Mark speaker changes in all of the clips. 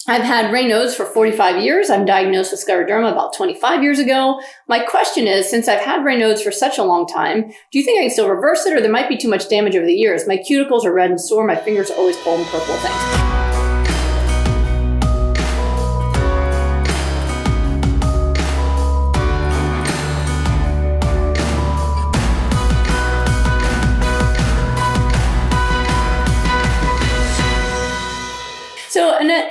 Speaker 1: I've had Raynaud's for 45 years. I'm diagnosed with scleroderma about 25 years ago. My question is, since I've had Raynaud's for such a long time, do you think I can still reverse it, or there might be too much damage over the years? My cuticles are red and sore. My fingers are always cold and purple. Thanks. So, Annette,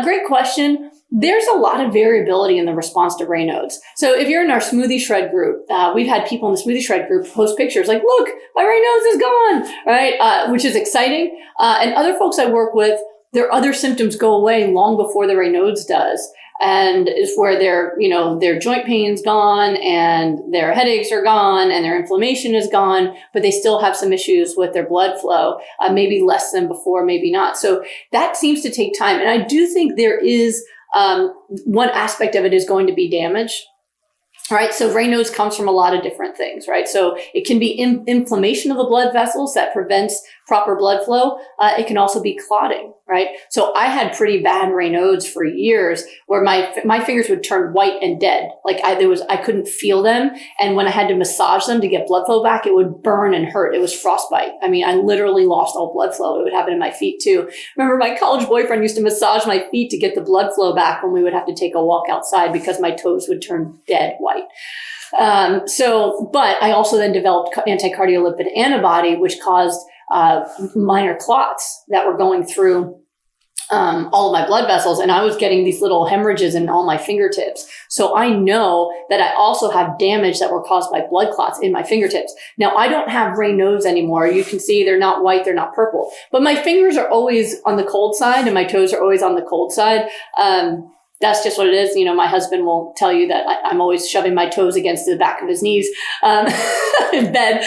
Speaker 1: great question. There's a lot of variability in the response to Raynaud's. So if you're in our Smoothie Shred group, we've had people in the Smoothie Shred group post pictures like, look, my Raynaud's is gone, right? Which is exciting. And other folks I work with, their other symptoms go away long before the Raynaud's does. And is where their joint pain's gone and their headaches are gone and their inflammation is gone, but they still have some issues with their blood flow, maybe less than before, maybe not. So that seems to take time. And I do think there is one aspect of it is going to be damage. Right. So Raynaud's comes from a lot of different things, right? So it can be inflammation of the blood vessels that prevents proper blood flow. It can also be clotting, right? So I had pretty bad Raynaud's for years where my fingers would turn white and dead. Like I couldn't feel them. And when I had to massage them to get blood flow back, it would burn and hurt. It was frostbite. I mean, I literally lost all blood flow. It would happen in my feet too. Remember, my college boyfriend used to massage my feet to get the blood flow back when we would have to take a walk outside because my toes would turn dead white. But I also then developed anti-cardiolipid antibody, which caused minor clots that were going through all of my blood vessels, and I was getting these little hemorrhages in all my fingertips. So I know that I also have damage that were caused by blood clots in my fingertips. Now, I don't have Raynaud's anymore. You can see they're not white, they're not purple, but my fingers are always on the cold side and my toes are always on the cold side. That's just what it is. You know, my husband will tell you that I'm always shoving my toes against the back of his knees in bed.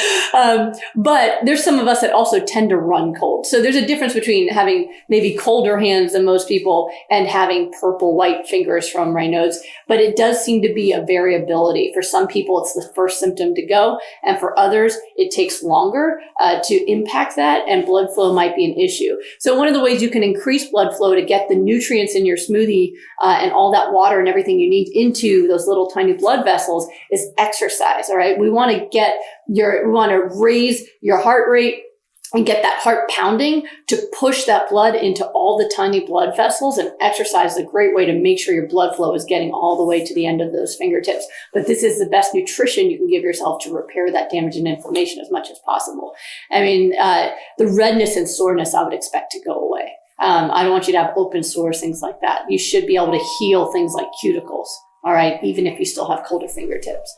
Speaker 1: But there's some of us that also tend to run cold. So there's a difference between having maybe colder hands than most people and having purple white fingers from Raynaud's. But it does seem to be a variability. For some people, it's the first symptom to go. And for others, it takes longer to impact that, and blood flow might be an issue. So one of the ways you can increase blood flow to get the nutrients in your smoothie and all that water and everything you need into those little tiny blood vessels is exercise. All right. We want to raise your heart rate and get that heart pounding to push that blood into all the tiny blood vessels, and exercise is a great way to make sure your blood flow is getting all the way to the end of those fingertips. But this is the best nutrition you can give yourself to repair that damage and inflammation as much as possible. I mean, the redness and soreness I would expect to go away. I don't want you to have open sores, things like that. You should be able to heal things like cuticles, all right, even if you still have colder fingertips.